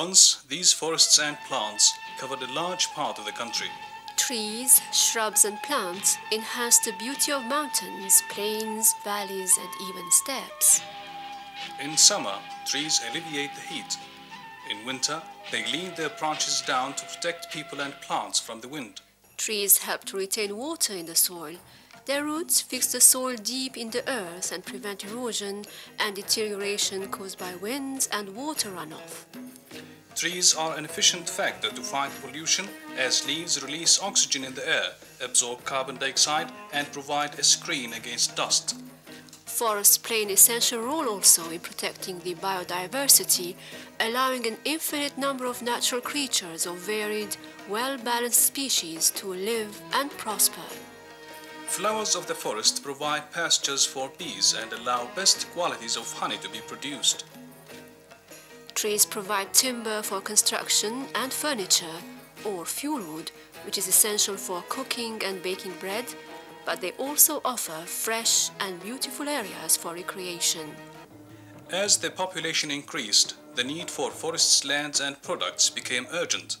Once, these forests and plants covered a large part of the country. Trees, shrubs and plants enhance the beauty of mountains, plains, valleys and even steppes. In summer, trees alleviate the heat. In winter, they lean their branches down to protect people and plants from the wind. Trees help to retain water in the soil. Their roots fix the soil deep in the earth and prevent erosion and deterioration caused by winds and water runoff. Trees are an efficient factor to fight pollution, as leaves release oxygen in the air, absorb carbon dioxide and provide a screen against dust. Forests play an essential role also in protecting the biodiversity, allowing an infinite number of natural creatures of varied, well-balanced species to live and prosper. Flowers of the forest provide pastures for bees and allow best qualities of honey to be produced. Trees provide timber for construction and furniture, or fuel wood, which is essential for cooking and baking bread, but they also offer fresh and beautiful areas for recreation. As the population increased, the need for forests, lands and products became urgent.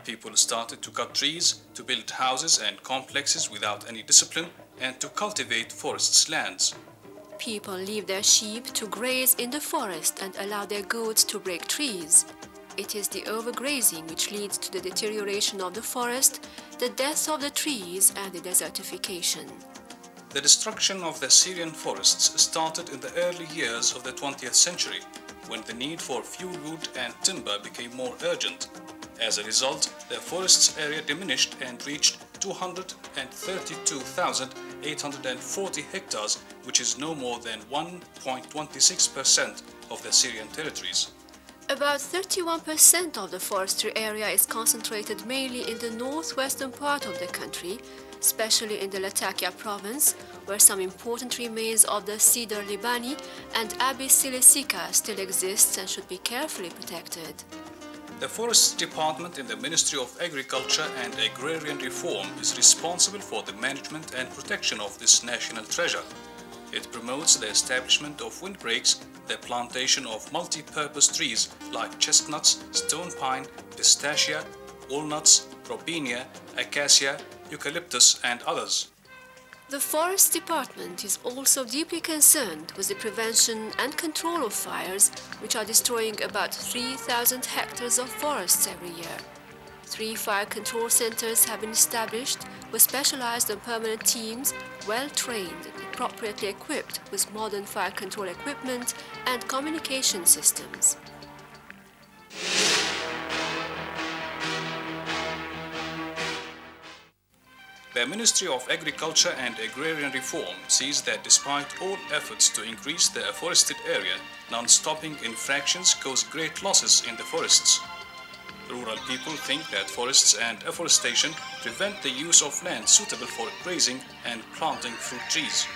People started to cut trees, to build houses and complexes without any discipline, and to cultivate forests' lands. People leave their sheep to graze in the forest and allow their goats to break trees. It is the overgrazing which leads to the deterioration of the forest, the death of the trees and the desertification. The destruction of the Syrian forests started in the early years of the 20th century, when the need for fuel wood and timber became more urgent. As a result, the forest's area diminished and reached 232,840 hectares, which is no more than 1.26% of the Syrian territories. About 31% of the forestry area is concentrated mainly in the northwestern part of the country, especially in the Latakia province, where some important remains of the Cedar Libani and Abies silesica still exist and should be carefully protected. The Forests Department in the Ministry of Agriculture and Agrarian Reform is responsible for the management and protection of this national treasure. It promotes the establishment of windbreaks, the plantation of multi-purpose trees like chestnuts, stone pine, pistacia, walnuts, robinia, acacia, eucalyptus and others. The Forest Department is also deeply concerned with the prevention and control of fires, which are destroying about 3,000 hectares of forests every year. 3 fire control centers have been established with specialized and permanent teams, well-trained and appropriately equipped with modern fire control equipment and communication systems. The Ministry of Agriculture and Agrarian Reform sees that despite all efforts to increase the afforested area, non-stopping infractions cause great losses in the forests. Rural people think that forests and afforestation prevent the use of land suitable for grazing and planting fruit trees.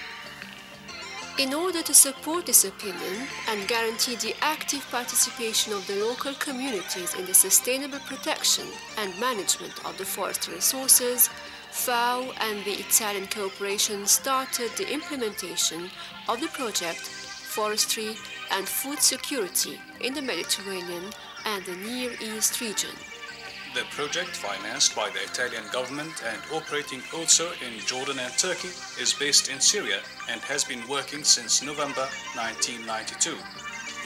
In order to support this opinion and guarantee the active participation of the local communities in the sustainable protection and management of the forest resources, FAO and the Italian cooperation started the implementation of the project Forestry and Food Security in the Mediterranean and the Near East region. The project, financed by the Italian government and operating also in Jordan and Turkey, is based in Syria and has been working since November 1992.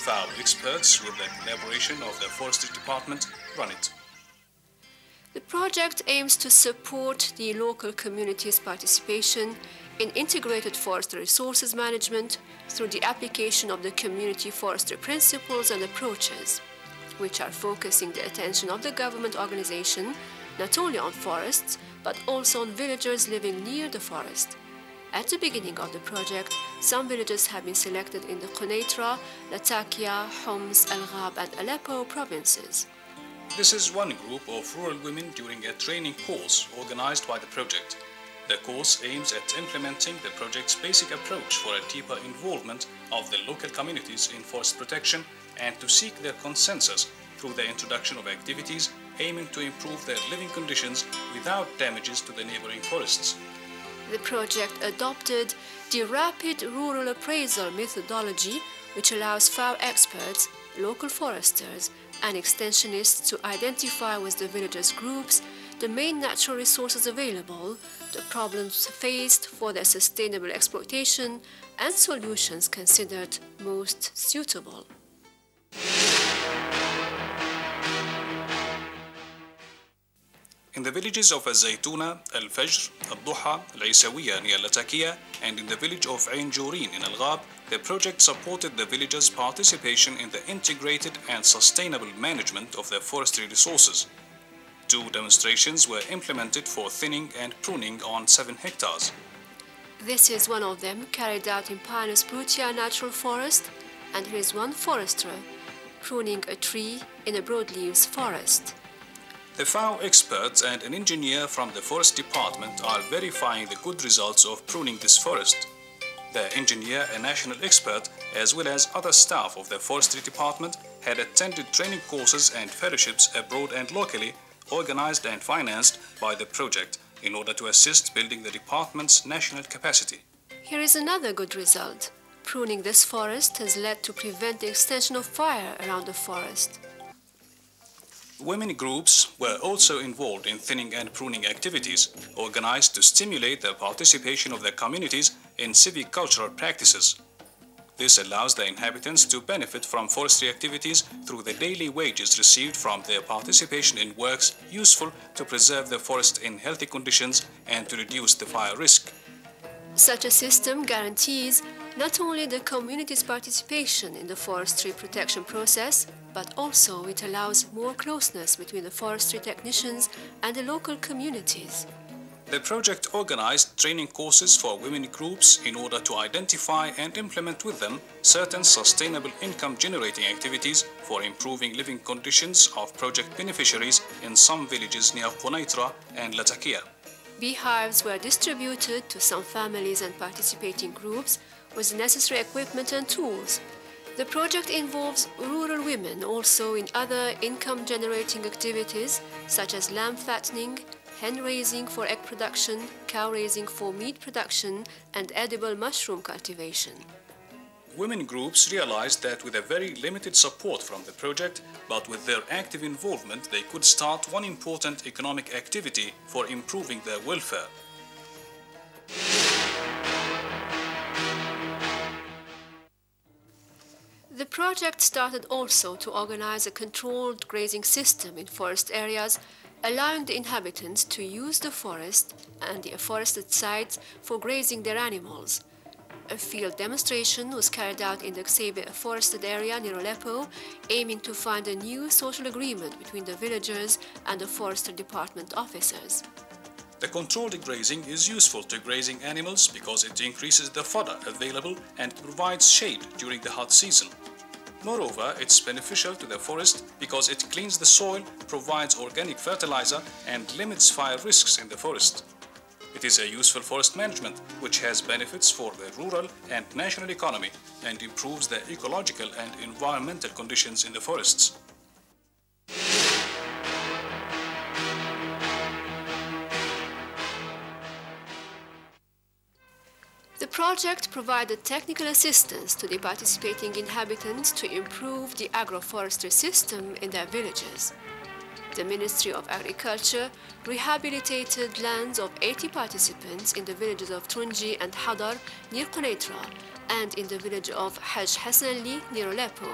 FAO experts, with the collaboration of the Forestry Department, run it. The project aims to support the local community's participation in integrated forest resources management through the application of the community forestry principles and approaches, which are focusing the attention of the government organization not only on forests, but also on villagers living near the forest. At the beginning of the project, some villages have been selected in the Quneitra, Latakia, Homs, Al-Ghab and Aleppo provinces. This is one group of rural women during a training course organized by the project. The course aims at implementing the project's basic approach for a deeper involvement of the local communities in forest protection and to seek their consensus through the introduction of activities aiming to improve their living conditions without damages to the neighboring forests. The project adopted the rapid rural appraisal methodology, which allows FAO experts, local foresters, and extensionists to identify with the villagers' groups the main natural resources available, the problems faced for their sustainable exploitation, and solutions considered most suitable. In the villages of الزيتونة, الفجر, الضحى, العيسوية near Latakia, and in the village of Ain Jourin in Al-Ghab, the project supported the villagers' participation in the integrated and sustainable management of their forestry resources. 2 demonstrations were implemented for thinning and pruning on 7 hectares. This is one of them carried out in Pinus Brutia Natural Forest, and here is one forester pruning a tree in a broadleaves forest. The FAO experts and an engineer from the forest department are verifying the good results of pruning this forest. The engineer, a national expert, as well as other staff of the forestry department, had attended training courses and fellowships abroad and locally, organized and financed by the project in order to assist building the department's national capacity. Here is another good result. Pruning this forest has led to prevent the extension of fire around the forest. Women groups were also involved in thinning and pruning activities, organized to stimulate the participation of their communities in civic cultural practices. This allows the inhabitants to benefit from forestry activities through the daily wages received from their participation in works useful to preserve the forest in healthy conditions and to reduce the fire risk. Such a system guarantees not only the community's participation in the forestry protection process, but also it allows more closeness between the forestry technicians and the local communities. The project organized training courses for women groups in order to identify and implement with them certain sustainable income-generating activities for improving living conditions of project beneficiaries in some villages near Quneitra and Latakia. Beehives were distributed to some families and participating groups with necessary equipment and tools. The project involves rural women also in other income-generating activities such as lamb fattening, hen raising for egg production, cow raising for meat production, and edible mushroom cultivation. Women groups realized that with a very limited support from the project, but with their active involvement, they could start one important economic activity for improving their welfare. The project started also to organize a controlled grazing system in forest areas, allowing the inhabitants to use the forest and the afforested sites for grazing their animals. A field demonstration was carried out in the Xebe forested area near Aleppo, aiming to find a new social agreement between the villagers and the forestry department officers. The controlled grazing is useful to grazing animals because it increases the fodder available and provides shade during the hot season. Moreover, it's beneficial to the forest because it cleans the soil, provides organic fertilizer, and limits fire risks in the forest. It is a useful forest management which has benefits for the rural and national economy and improves the ecological and environmental conditions in the forests. The project provided technical assistance to the participating inhabitants to improve the agroforestry system in their villages. The Ministry of Agriculture rehabilitated lands of 80 participants in the villages of Tunji and Hadar near Quneitra and in the village of Haj Hassanli near Aleppo.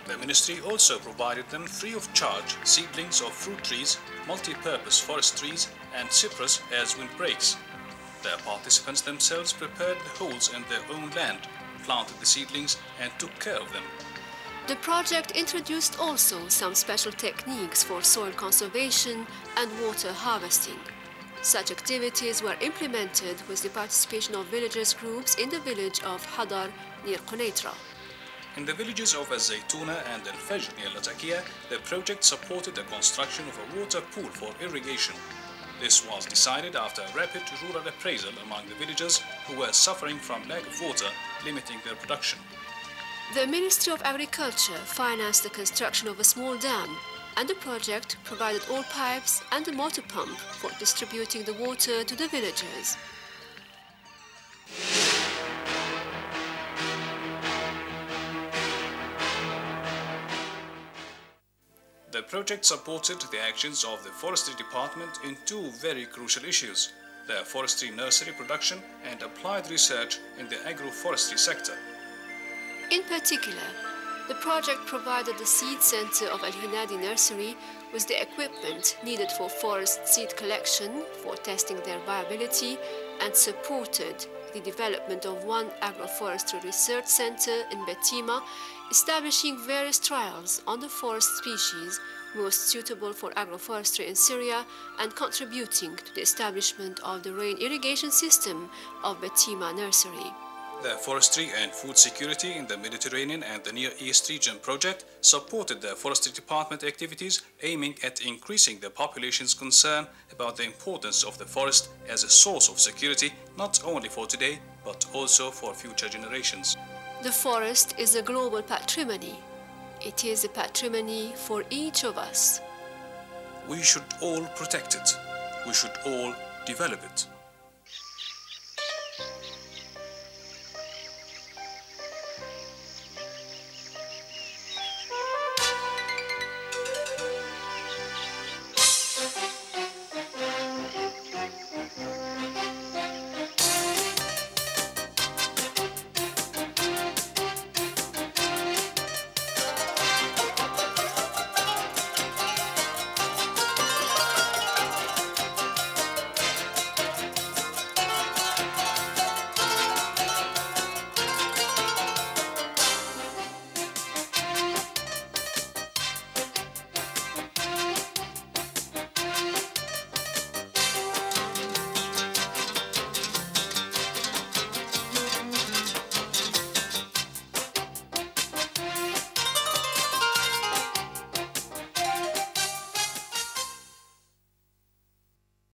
The ministry also provided them free of charge seedlings of fruit trees, multi-purpose forest trees, and cypress as windbreaks. The participants themselves prepared the holes in their own land, planted the seedlings, and took care of them. The project introduced also some special techniques for soil conservation and water harvesting. Such activities were implemented with the participation of villagers groups in the village of Hadar near Quneitra. In the villages of Al-Zaytuna and Al-Fajr near Latakia, the project supported the construction of a water pool for irrigation. This was decided after a rapid rural appraisal among the villagers who were suffering from lack of water, limiting their production. The Ministry of Agriculture financed the construction of a small dam, and the project provided all pipes and a motor pump for distributing the water to the villagers. project supported the actions of the Forestry Department in two very crucial issues: the forestry nursery production and applied research in the agroforestry sector. In particular, the project provided the seed center of Al-Hinadi Nursery with the equipment needed for forest seed collection for testing their viability and supported the development of one agroforestry research center in Betima, establishing various trials on the forest species most suitable for agroforestry in Syria and contributing to the establishment of the rain irrigation system of Betima Nursery. The Forestry and Food Security in the Mediterranean and the Near East region project supported the Forestry Department activities aiming at increasing the population's concern about the importance of the forest as a source of security not only for today but also for future generations. The forest is a global patrimony. It is a patrimony for each of us. We should all protect it. We should all develop it.